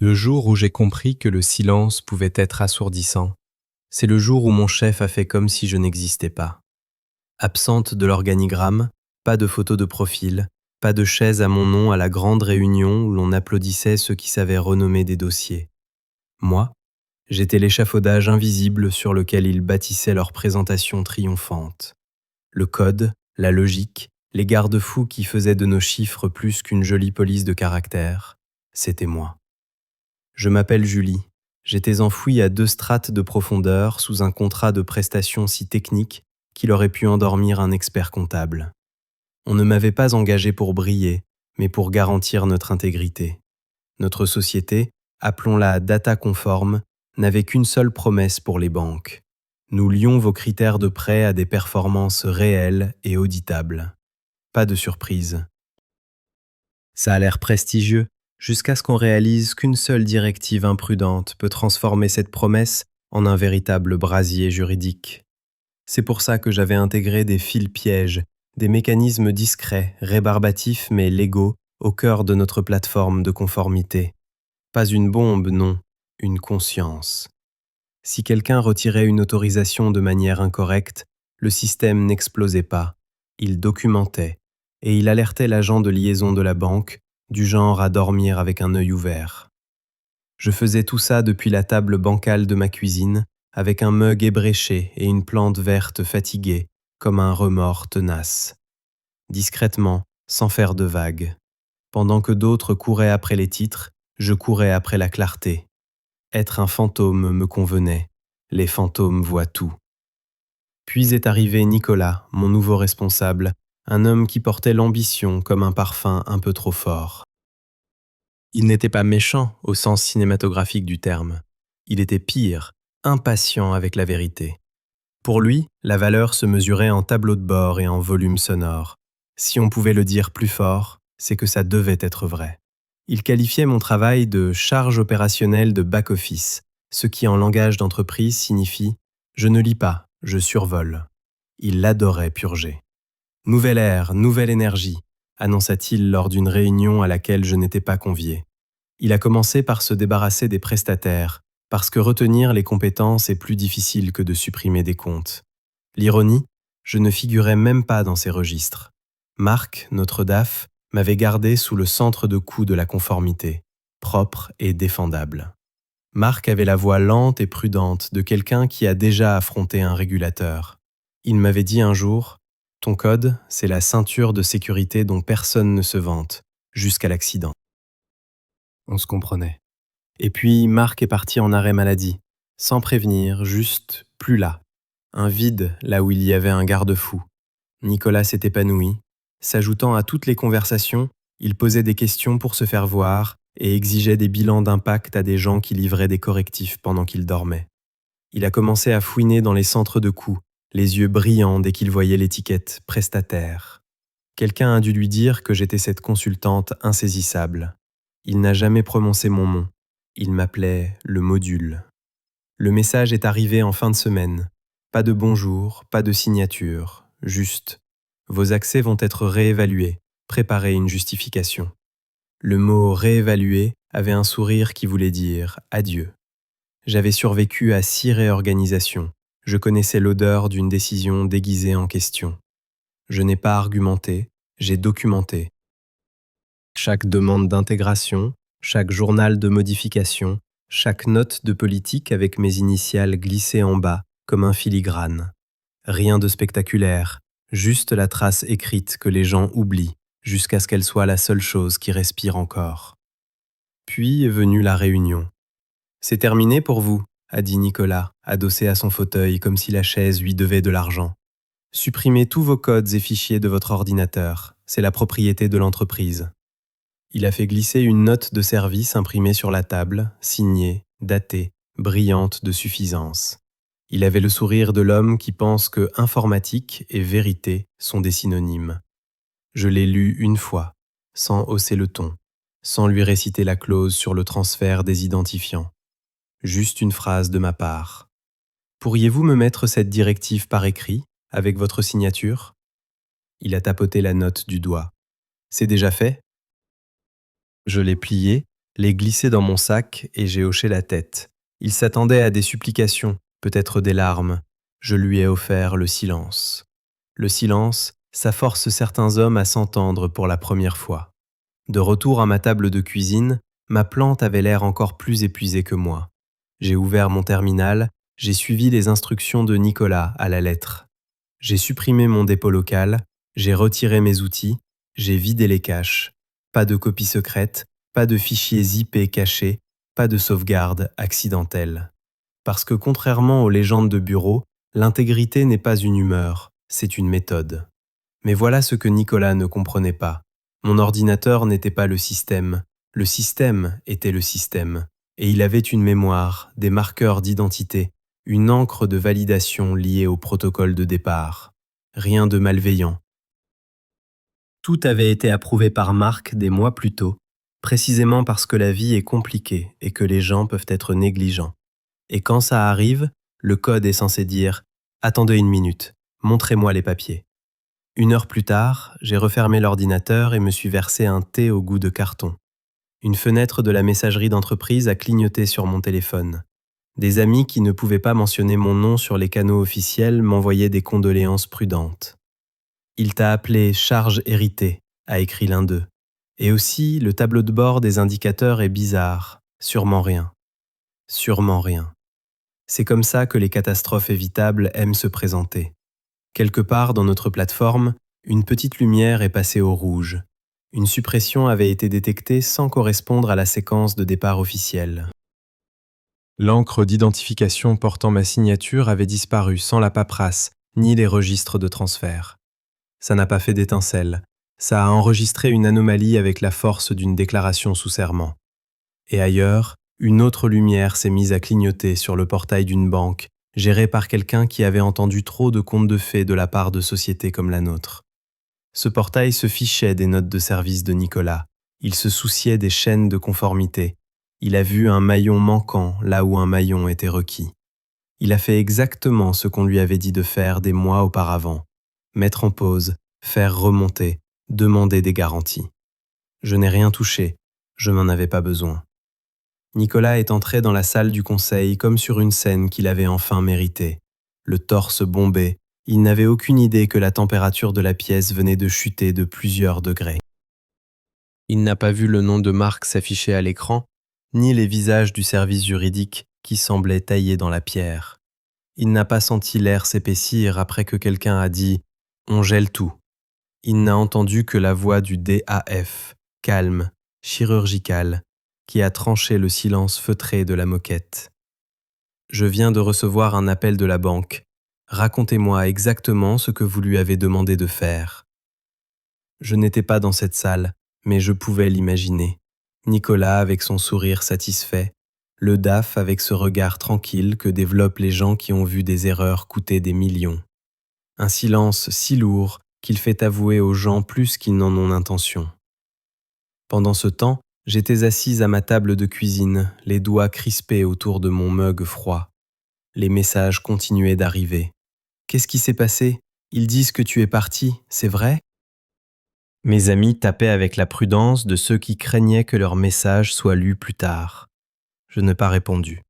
Le jour où j'ai compris que le silence pouvait être assourdissant, c'est le jour où mon chef a fait comme si je n'existais pas. Absente de l'organigramme, pas de photo de profil, pas de chaise à mon nom à la grande réunion où l'on applaudissait ceux qui savaient renommer des dossiers. Moi, j'étais l'échafaudage invisible sur lequel ils bâtissaient leur présentation triomphante. Le code, la logique, les garde-fous qui faisaient de nos chiffres plus qu'une jolie police de caractère, c'était moi. Je m'appelle Julie. J'étais enfouie à 2 strates de profondeur sous un contrat de prestation si technique qu'il aurait pu endormir un expert comptable. On ne m'avait pas engagé pour briller, mais pour garantir notre intégrité. Notre société, appelons-la data conforme, n'avait qu'une seule promesse pour les banques. Nous lions vos critères de prêt à des performances réelles et auditables. Pas de surprise. Ça a l'air prestigieux, jusqu'à ce qu'on réalise qu'une seule directive imprudente peut transformer cette promesse en un véritable brasier juridique. C'est pour ça que j'avais intégré des fils pièges, des mécanismes discrets, rébarbatifs mais légaux, au cœur de notre plateforme de conformité. Pas une bombe, non, une conscience. Si quelqu'un retirait une autorisation de manière incorrecte, le système n'explosait pas, il documentait, et il alertait l'agent de liaison de la banque, du genre à dormir avec un œil ouvert. Je faisais tout ça depuis la table bancale de ma cuisine, avec un mug ébréché et une plante verte fatiguée, comme un remords tenace. Discrètement, sans faire de vagues. Pendant que d'autres couraient après les titres, je courais après la clarté. Être un fantôme me convenait. Les fantômes voient tout. Puis est arrivé Nicolas, mon nouveau responsable, un homme qui portait l'ambition comme un parfum un peu trop fort. Il n'était pas méchant au sens cinématographique du terme. Il était pire, impatient avec la vérité. Pour lui, la valeur se mesurait en tableau de bord et en volume sonore. Si on pouvait le dire plus fort, c'est que ça devait être vrai. Il qualifiait mon travail de charge opérationnelle de back-office, ce qui en langage d'entreprise signifie « je ne lis pas, je survole ». Il l'adorait purger. « Nouvelle ère, nouvelle énergie », annonça-t-il lors d'une réunion à laquelle je n'étais pas convié. Il a commencé par se débarrasser des prestataires, parce que retenir les compétences est plus difficile que de supprimer des comptes. L'ironie, je ne figurais même pas dans ces registres. Marc, notre DAF, m'avait gardé sous le centre de coup de la conformité, propre et défendable. Marc avait la voix lente et prudente de quelqu'un qui a déjà affronté un régulateur. Il m'avait dit un jour « Ton code, c'est la ceinture de sécurité dont personne ne se vante, jusqu'à l'accident. » On se comprenait. Et puis Marc est parti en arrêt maladie, sans prévenir, juste plus là. Un vide là où il y avait un garde-fou. Nicolas s'est épanoui. S'ajoutant à toutes les conversations, il posait des questions pour se faire voir et exigeait des bilans d'impact à des gens qui livraient des correctifs pendant qu'il dormait. Il a commencé à fouiner dans les centres de coûts, les yeux brillants dès qu'il voyait l'étiquette « prestataire ». Quelqu'un a dû lui dire que j'étais cette consultante insaisissable. Il n'a jamais prononcé mon nom. Il m'appelait le module. Le message est arrivé en fin de semaine. Pas de bonjour, pas de signature, juste « Vos accès vont être réévalués, préparez une justification ». Le mot « réévaluer » avait un sourire qui voulait dire « adieu ». J'avais survécu à 6 réorganisations. Je connaissais l'odeur d'une décision déguisée en question. Je n'ai pas argumenté, j'ai documenté. Chaque demande d'intégration, chaque journal de modification, chaque note de politique avec mes initiales glissées en bas comme un filigrane. Rien de spectaculaire, juste la trace écrite que les gens oublient jusqu'à ce qu'elle soit la seule chose qui respire encore. Puis est venue la réunion. « C'est terminé pour vous », a dit Nicolas, adossé à son fauteuil comme si la chaise lui devait de l'argent. « Supprimez tous vos codes et fichiers de votre ordinateur, c'est la propriété de l'entreprise. » Il a fait glisser une note de service imprimée sur la table, signée, datée, brillante de suffisance. Il avait le sourire de l'homme qui pense que informatique et vérité sont des synonymes. Je l'ai lu une fois, sans hausser le ton, sans lui réciter la clause sur le transfert des identifiants. Juste une phrase de ma part. « Pourriez-vous me mettre cette directive par écrit, avec votre signature ?» Il a tapoté la note du doigt. « C'est déjà fait ?» Je l'ai pliée, les glisser dans mon sac et j'ai hoché la tête. Il s'attendait à des supplications, peut-être des larmes. Je lui ai offert le silence. Le silence, ça force certains hommes à s'entendre pour la première fois. De retour à ma table de cuisine, ma plante avait l'air encore plus épuisée que moi. J'ai ouvert mon terminal, j'ai suivi les instructions de Nicolas à la lettre. J'ai supprimé mon dépôt local, j'ai retiré mes outils, j'ai vidé les caches. Pas de copie secrète, pas de fichiers IP cachés, pas de sauvegarde accidentelle. Parce que contrairement aux légendes de bureau, l'intégrité n'est pas une humeur, c'est une méthode. Mais voilà ce que Nicolas ne comprenait pas. Mon ordinateur n'était pas le système était le système. Et il avait une mémoire, des marqueurs d'identité, une encre de validation liée au protocole de départ. Rien de malveillant. Tout avait été approuvé par Marc des mois plus tôt, précisément parce que la vie est compliquée et que les gens peuvent être négligents. Et quand ça arrive, le code est censé dire « Attendez une minute, montrez-moi les papiers ». 1 heure plus tard, j'ai refermé l'ordinateur et me suis versé un thé au goût de carton. Une fenêtre de la messagerie d'entreprise a clignoté sur mon téléphone. Des amis qui ne pouvaient pas mentionner mon nom sur les canaux officiels m'envoyaient des condoléances prudentes. Il t'a appelé charge héritée, a écrit l'un d'eux. Et aussi, le tableau de bord des indicateurs est bizarre. Sûrement rien. Sûrement rien. C'est comme ça que les catastrophes évitables aiment se présenter. Quelque part dans notre plateforme, une petite lumière est passée au rouge. Une suppression avait été détectée sans correspondre à la séquence de départ officielle. L'encre d'identification portant ma signature avait disparu sans la paperasse, ni les registres de transfert. Ça n'a pas fait d'étincelle. Ça a enregistré une anomalie avec la force d'une déclaration sous serment. Et ailleurs, une autre lumière s'est mise à clignoter sur le portail d'une banque, gérée par quelqu'un qui avait entendu trop de contes de fées de la part de sociétés comme la nôtre. Ce portail se fichait des notes de service de Nicolas. Il se souciait des chaînes de conformité. Il a vu un maillon manquant là où un maillon était requis. Il a fait exactement ce qu'on lui avait dit de faire des mois auparavant. Mettre en pause, faire remonter, demander des garanties. Je n'ai rien touché, je n'en avais pas besoin. Nicolas est entré dans la salle du conseil comme sur une scène qu'il avait enfin méritée. Le torse bombé, il n'avait aucune idée que la température de la pièce venait de chuter de plusieurs degrés. Il n'a pas vu le nom de Marc s'afficher à l'écran, ni les visages du service juridique qui semblaient taillés dans la pierre. Il n'a pas senti l'air s'épaissir après que quelqu'un a dit « On gèle tout ». Il n'a entendu que la voix du DAF, calme, chirurgicale, qui a tranché le silence feutré de la moquette. Je viens de recevoir un appel de la banque. Racontez-moi exactement ce que vous lui avez demandé de faire. Je n'étais pas dans cette salle, mais je pouvais l'imaginer. Nicolas avec son sourire satisfait, le DAF avec ce regard tranquille que développent les gens qui ont vu des erreurs coûter des millions. Un silence si lourd qu'il fait avouer aux gens plus qu'ils n'en ont l'intention. Pendant ce temps, j'étais assise à ma table de cuisine, les doigts crispés autour de mon mug froid. Les messages continuaient d'arriver. Qu'est-ce qui s'est passé? Ils disent que tu es parti, c'est vrai? Mes amis tapaient avec la prudence de ceux qui craignaient que leur message soit lu plus tard. Je n'ai pas répondu.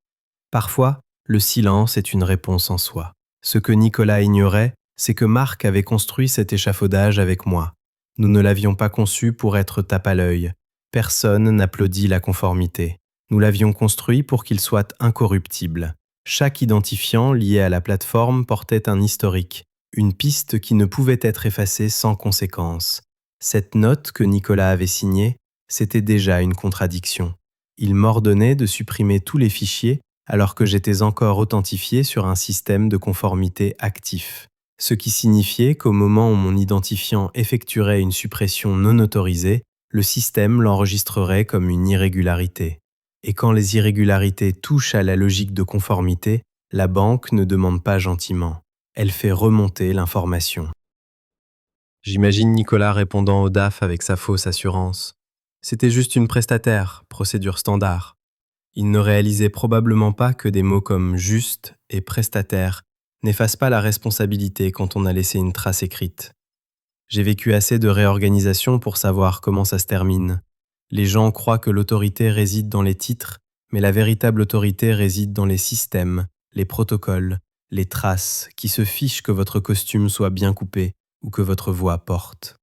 Parfois, le silence est une réponse en soi. Ce que Nicolas ignorait, c'est que Marc avait construit cet échafaudage avec moi. Nous ne l'avions pas conçu pour être tape à l'œil. Personne n'applaudit la conformité. Nous l'avions construit pour qu'il soit incorruptible. Chaque identifiant lié à la plateforme portait un historique, une piste qui ne pouvait être effacée sans conséquence. Cette note que Nicolas avait signée, c'était déjà une contradiction. Il m'ordonnait de supprimer tous les fichiers alors que j'étais encore authentifié sur un système de conformité actif. Ce qui signifiait qu'au moment où mon identifiant effectuerait une suppression non autorisée, le système l'enregistrerait comme une irrégularité. Et quand les irrégularités touchent à la logique de conformité, la banque ne demande pas gentiment. Elle fait remonter l'information. J'imagine Nicolas répondant au DAF avec sa fausse assurance. C'était juste une prestataire, procédure standard. Il ne réalisait probablement pas que des mots comme « juste » et « prestataire » n'effacent pas la responsabilité quand on a laissé une trace écrite. J'ai vécu assez de réorganisation pour savoir comment ça se termine. Les gens croient que l'autorité réside dans les titres, mais la véritable autorité réside dans les systèmes, les protocoles, les traces qui se fichent que votre costume soit bien coupé ou que votre voix porte.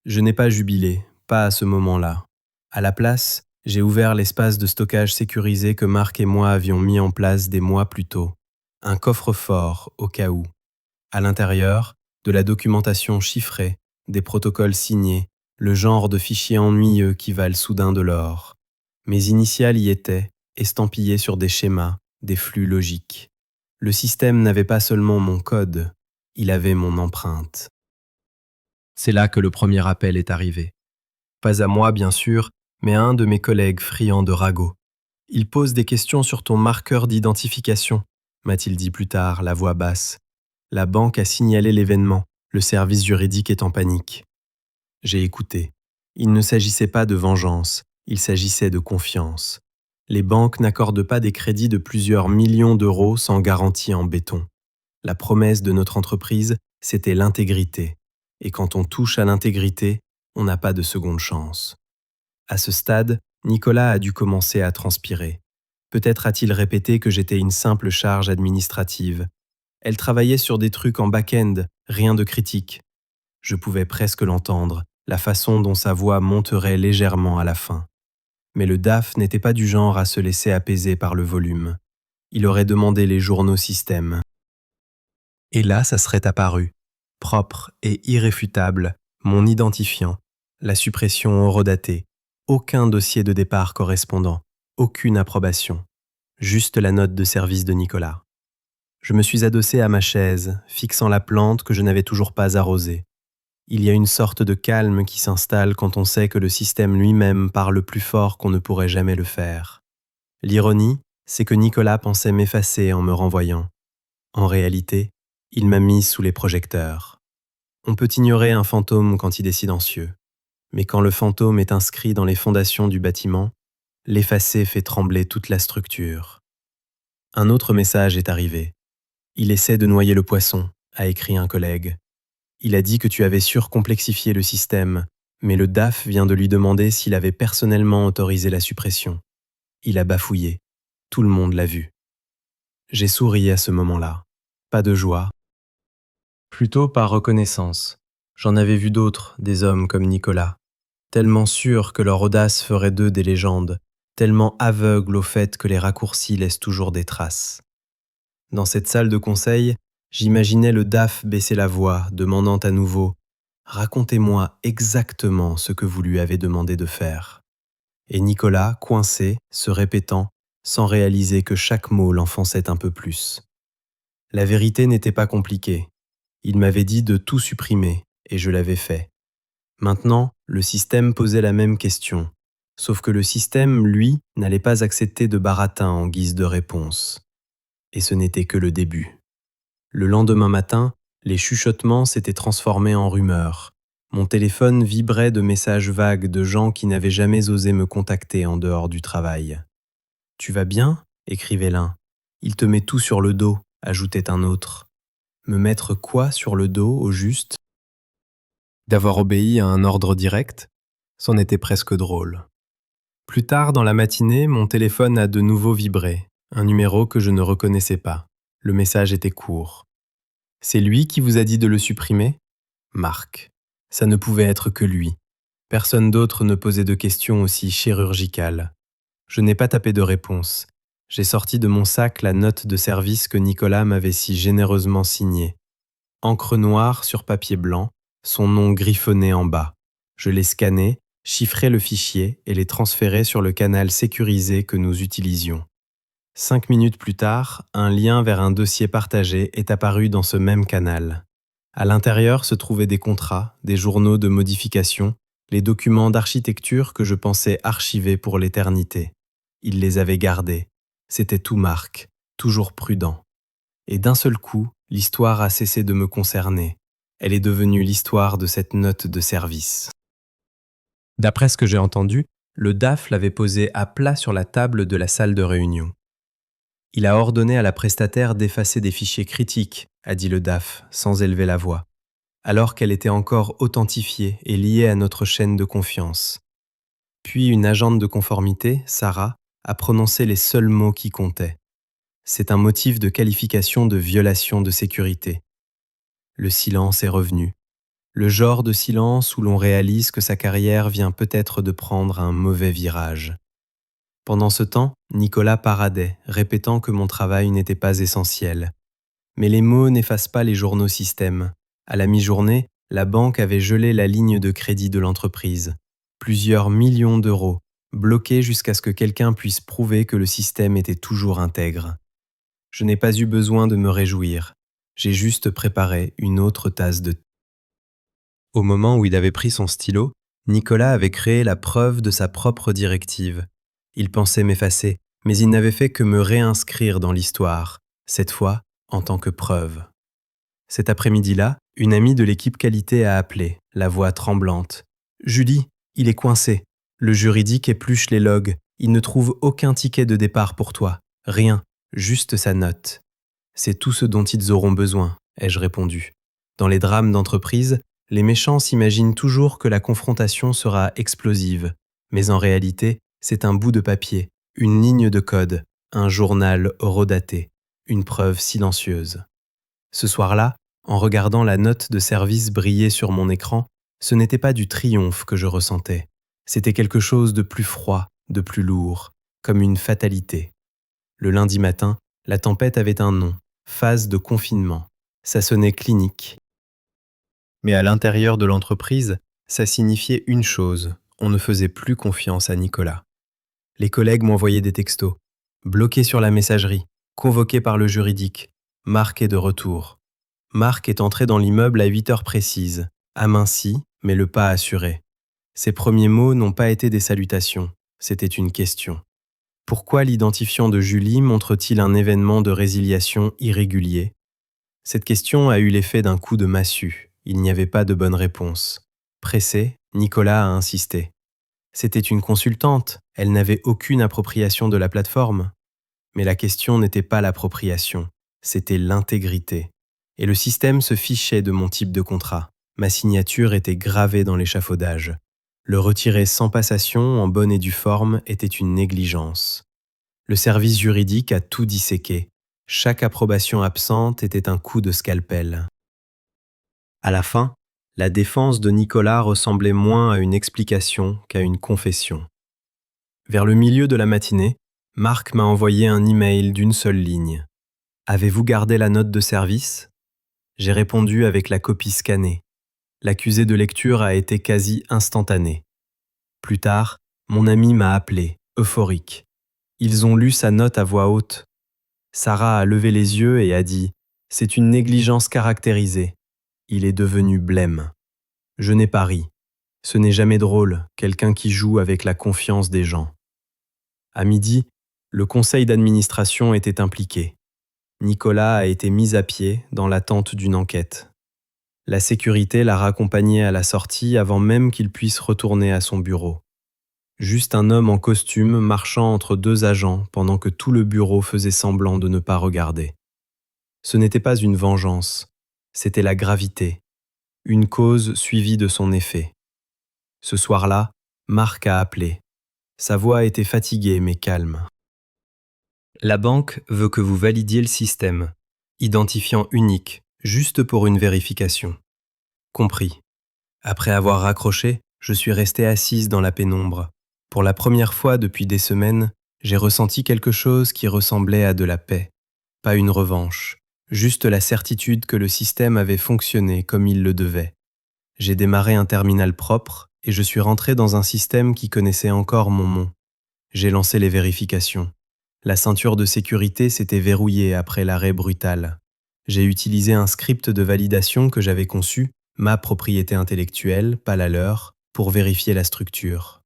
Je n'ai pas jubilé, pas à ce moment-là. À la place, j'ai ouvert l'espace de stockage sécurisé que Marc et moi avions mis en place des mois plus tôt. Un coffre-fort au cas où. À l'intérieur, de la documentation chiffrée, des protocoles signés, le genre de fichiers ennuyeux qui valent soudain de l'or. Mes initiales y étaient, estampillées sur des schémas, des flux logiques. Le système n'avait pas seulement mon code, il avait mon empreinte. C'est là que le premier appel est arrivé. Pas à moi, bien sûr, mais à un de mes collègues friands de ragots. Il pose des questions sur ton marqueur d'identification, m'a-t-il dit plus tard, la voix basse. La banque a signalé l'événement, le service juridique est en panique. J'ai écouté. Il ne s'agissait pas de vengeance, il s'agissait de confiance. Les banques n'accordent pas des crédits de plusieurs millions d'euros sans garantie en béton. La promesse de notre entreprise, c'était l'intégrité. Et quand on touche à l'intégrité, on n'a pas de seconde chance. À ce stade, Nicolas a dû commencer à transpirer. Peut-être a-t-il répété que j'étais une simple charge administrative. Elle travaillait sur des trucs en back-end, rien de critique. Je pouvais presque l'entendre, la façon dont sa voix monterait légèrement à la fin. Mais le DAF n'était pas du genre à se laisser apaiser par le volume. Il aurait demandé les journaux système. Et là, ça serait apparu, propre et irréfutable, mon identifiant, la suppression horodatée, aucun dossier de départ correspondant, aucune approbation, juste la note de service de Nicolas. Je me suis adossé à ma chaise, fixant la plante que je n'avais toujours pas arrosée. Il y a une sorte de calme qui s'installe quand on sait que le système lui-même parle plus fort qu'on ne pourrait jamais le faire. L'ironie, c'est que Nicolas pensait m'effacer en me renvoyant. En réalité, il m'a mis sous les projecteurs. On peut ignorer un fantôme quand il est silencieux, mais quand le fantôme est inscrit dans les fondations du bâtiment, l'effacer fait trembler toute la structure. Un autre message est arrivé. Il essaie de noyer le poisson, a écrit un collègue. Il a dit que tu avais surcomplexifié le système, mais le DAF vient de lui demander s'il avait personnellement autorisé la suppression. Il a bafouillé. Tout le monde l'a vu. J'ai souri à ce moment-là. Pas de joie. Plutôt par reconnaissance. J'en avais vu d'autres, des hommes comme Nicolas, tellement sûrs que leur audace ferait d'eux des légendes, tellement aveugles au fait que les raccourcis laissent toujours des traces. Dans cette salle de conseil, j'imaginais le DAF baisser la voix, demandant à nouveau « Racontez-moi exactement ce que vous lui avez demandé de faire ». Et Nicolas, coincé, se répétant, sans réaliser que chaque mot l'enfonçait un peu plus. La vérité n'était pas compliquée. Il m'avait dit de tout supprimer, et je l'avais fait. Maintenant, le système posait la même question, sauf que le système, lui, n'allait pas accepter de baratin en guise de réponse. Et ce n'était que le début. Le lendemain matin, les chuchotements s'étaient transformés en rumeurs. Mon téléphone vibrait de messages vagues de gens qui n'avaient jamais osé me contacter en dehors du travail. « Tu vas bien ?» écrivait l'un. « Il te met tout sur le dos », ajoutait un autre. Me mettre quoi sur le dos, au juste ? D'avoir obéi à un ordre direct ? C'en était presque drôle. Plus tard dans la matinée, mon téléphone a de nouveau vibré, un numéro que je ne reconnaissais pas. Le message était court. « C'est lui qui vous a dit de le supprimer ? » Marc. Ça ne pouvait être que lui. Personne d'autre ne posait de questions aussi chirurgicales. Je n'ai pas tapé de réponse. J'ai sorti de mon sac la note de service que Nicolas m'avait si généreusement signée. Encre noire sur papier blanc, son nom griffonné en bas. Je l'ai scanné, chiffré le fichier et l'ai transféré sur le canal sécurisé que nous utilisions. 5 minutes plus tard, un lien vers un dossier partagé est apparu dans ce même canal. À l'intérieur se trouvaient des contrats, des journaux de modification, les documents d'architecture que je pensais archivés pour l'éternité. Il les avait gardés. C'était tout Marc, toujours prudent. Et d'un seul coup, l'histoire a cessé de me concerner. Elle est devenue l'histoire de cette note de service. D'après ce que j'ai entendu, le DAF l'avait posée à plat sur la table de la salle de réunion. Il a ordonné à la prestataire d'effacer des fichiers critiques, a dit le DAF, sans élever la voix, alors qu'elle était encore authentifiée et liée à notre chaîne de confiance. Puis une agente de conformité, Sarah, a prononcé les seuls mots qui comptaient. C'est un motif de qualification de violation de sécurité. Le silence est revenu. Le genre de silence où l'on réalise que sa carrière vient peut-être de prendre un mauvais virage. Pendant ce temps, Nicolas paradait, répétant que mon travail n'était pas essentiel. Mais les mots n'effacent pas les journaux systèmes. À la mi-journée, la banque avait gelé la ligne de crédit de l'entreprise. Plusieurs millions d'euros, bloqués jusqu'à ce que quelqu'un puisse prouver que le système était toujours intègre. Je n'ai pas eu besoin de me réjouir. J'ai juste préparé une autre tasse de thé. Au moment où il avait pris son stylo, Nicolas avait créé la preuve de sa propre directive. Il pensait m'effacer, mais il n'avait fait que me réinscrire dans l'histoire, cette fois en tant que preuve. Cet après-midi-là, une amie de l'équipe qualité a appelé, la voix tremblante. « Julie, il est coincé. Le juridique épluche les logs. Il ne trouve aucun ticket de départ pour toi. Rien, juste sa note. » « C'est tout ce dont ils auront besoin, ai-je répondu. Dans les drames d'entreprise, les méchants s'imaginent toujours que la confrontation sera explosive. Mais en réalité, c'est un bout de papier, une ligne de code, un journal horodaté, une preuve silencieuse. Ce soir-là, en regardant la note de service briller sur mon écran, ce n'était pas du triomphe que je ressentais. C'était quelque chose de plus froid, de plus lourd, comme une fatalité. Le lundi matin, la tempête avait un nom, phase de confinement. Ça sonnait clinique. Mais à l'intérieur de l'entreprise, ça signifiait une chose, on ne faisait plus confiance à Nicolas. Les collègues m'envoyaient des textos. Bloqué sur la messagerie, convoqué par le juridique, Marc est de retour. Marc est entré dans l'immeuble à 8 heures précises, aminci, mais le pas assuré. Ses premiers mots n'ont pas été des salutations, c'était une question. Pourquoi l'identifiant de Julie montre-t-il un événement de résiliation irrégulier ? Cette question a eu l'effet d'un coup de massue. Il n'y avait pas de bonne réponse. Pressé, Nicolas a insisté. C'était une consultante, elle n'avait aucune appropriation de la plateforme. Mais la question n'était pas l'appropriation, c'était l'intégrité. Et le système se fichait de mon type de contrat. Ma signature était gravée dans l'échafaudage. Le retirer sans passation, en bonne et due forme, était une négligence. Le service juridique a tout disséqué. Chaque approbation absente était un coup de scalpel. À la fin, la défense de Nicolas ressemblait moins à une explication qu'à une confession. Vers le milieu de la matinée, Marc m'a envoyé un email d'une seule ligne. « Avez-vous gardé la note de service ?» J'ai répondu avec la copie scannée. L'accusé de lecture a été quasi instantané. Plus tard, mon ami m'a appelé, euphorique. Ils ont lu sa note à voix haute. Sarah a levé les yeux et a dit « C'est une négligence caractérisée. » Il est devenu blême. Je n'ai pas ri. Ce n'est jamais drôle, quelqu'un qui joue avec la confiance des gens. À midi, le conseil d'administration était impliqué. Nicolas a été mis à pied dans l'attente d'une enquête. La sécurité l'a raccompagné à la sortie avant même qu'il puisse retourner à son bureau. Juste un homme en costume marchant entre deux agents pendant que tout le bureau faisait semblant de ne pas regarder. Ce n'était pas une vengeance, c'était la gravité, une cause suivie de son effet. Ce soir-là, Marc a appelé. Sa voix était fatiguée mais calme. La banque veut que vous validiez le système, identifiant unique, juste pour une vérification. Compris. Après avoir raccroché, je suis restée assise dans la pénombre. Pour la première fois depuis des semaines, j'ai ressenti quelque chose qui ressemblait à de la paix. Pas une revanche, juste la certitude que le système avait fonctionné comme il le devait. J'ai démarré un terminal propre et je suis rentré dans un système qui connaissait encore mon nom. J'ai lancé les vérifications. La ceinture de sécurité s'était verrouillée après l'arrêt brutal. J'ai utilisé un script de validation que j'avais conçu, ma propriété intellectuelle, pas la leur, pour vérifier la structure.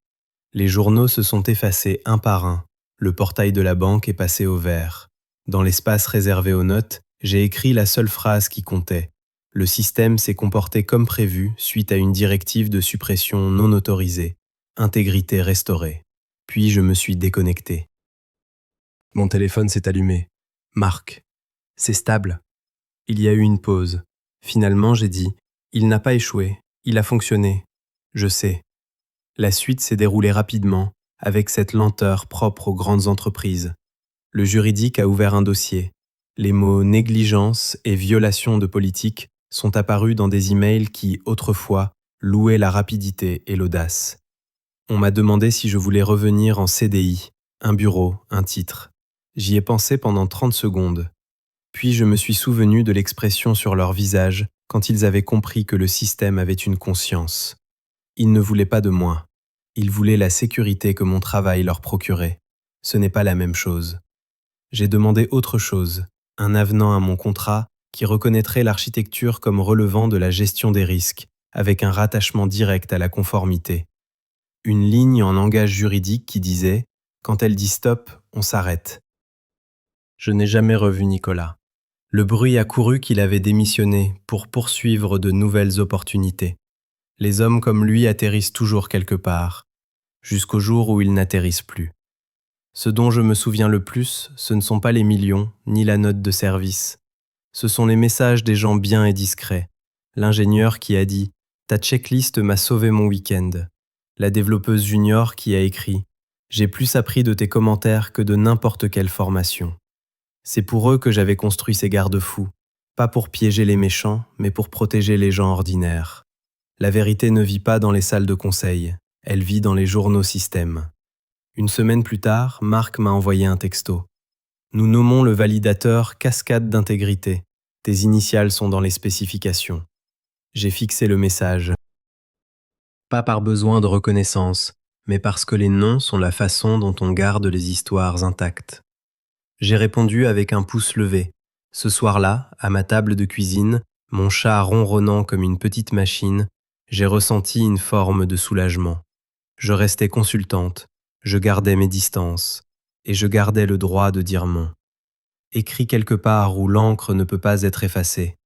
Les journaux se sont effacés un par un. Le portail de la banque est passé au vert. Dans l'espace réservé aux notes, j'ai écrit la seule phrase qui comptait. Le système s'est comporté comme prévu suite à une directive de suppression non autorisée. Intégrité restaurée. Puis je me suis déconnecté. Mon téléphone s'est allumé. Marc. C'est stable. Il y a eu une pause. Finalement, j'ai dit « Il n'a pas échoué. Il a fonctionné. Je sais. » La suite s'est déroulée rapidement, avec cette lenteur propre aux grandes entreprises. Le juridique a ouvert un dossier. Les mots négligence et violation de politique sont apparus dans des emails qui, autrefois, louaient la rapidité et l'audace. On m'a demandé si je voulais revenir en CDI, un bureau, un titre. J'y ai pensé pendant 30 secondes. Puis je me suis souvenu de l'expression sur leur visage quand ils avaient compris que le système avait une conscience. Ils ne voulaient pas de moi. Ils voulaient la sécurité que mon travail leur procurait. Ce n'est pas la même chose. J'ai demandé autre chose, un avenant à mon contrat qui reconnaîtrait l'architecture comme relevant de la gestion des risques, avec un rattachement direct à la conformité. Une ligne en langage juridique qui disait « Quand elle dit stop, on s'arrête ». Je n'ai jamais revu Nicolas. Le bruit a couru qu'il avait démissionné pour poursuivre de nouvelles opportunités. Les hommes comme lui atterrissent toujours quelque part, jusqu'au jour où ils n'atterrissent plus. Ce dont je me souviens le plus, ce ne sont pas les millions, ni la note de service. Ce sont les messages des gens bien et discrets. L'ingénieur qui a dit « Ta checklist m'a sauvé mon week-end ». La développeuse junior qui a écrit « J'ai plus appris de tes commentaires que de n'importe quelle formation ». C'est pour eux que j'avais construit ces garde-fous, pas pour piéger les méchants, mais pour protéger les gens ordinaires. La vérité ne vit pas dans les salles de conseil, elle vit dans les journaux systèmes. Une semaine plus tard, Marc m'a envoyé un texto. Nous nommons le validateur cascade d'intégrité. Tes initiales sont dans les spécifications. J'ai fixé le message. Pas par besoin de reconnaissance, mais parce que les noms sont la façon dont on garde les histoires intactes. J'ai répondu avec un pouce levé. Ce soir-là, à ma table de cuisine, mon chat ronronnant comme une petite machine, j'ai ressenti une forme de soulagement. Je restais consultante, je gardais mes distances, et je gardais le droit de dire mon. Écrit quelque part où l'encre ne peut pas être effacée.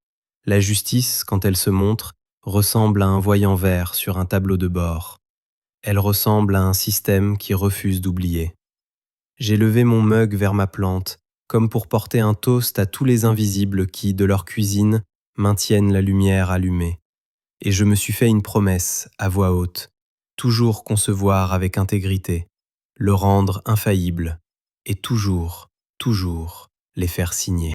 La justice, quand elle se montre, ressemble à un voyant vert sur un tableau de bord. Elle ressemble à un système qui refuse d'oublier. J'ai levé mon mug vers ma plante, comme pour porter un toast à tous les invisibles qui, de leur cuisine, maintiennent la lumière allumée. Et je me suis fait une promesse, à voix haute, toujours concevoir avec intégrité, le rendre infaillible, et toujours, toujours les faire signer.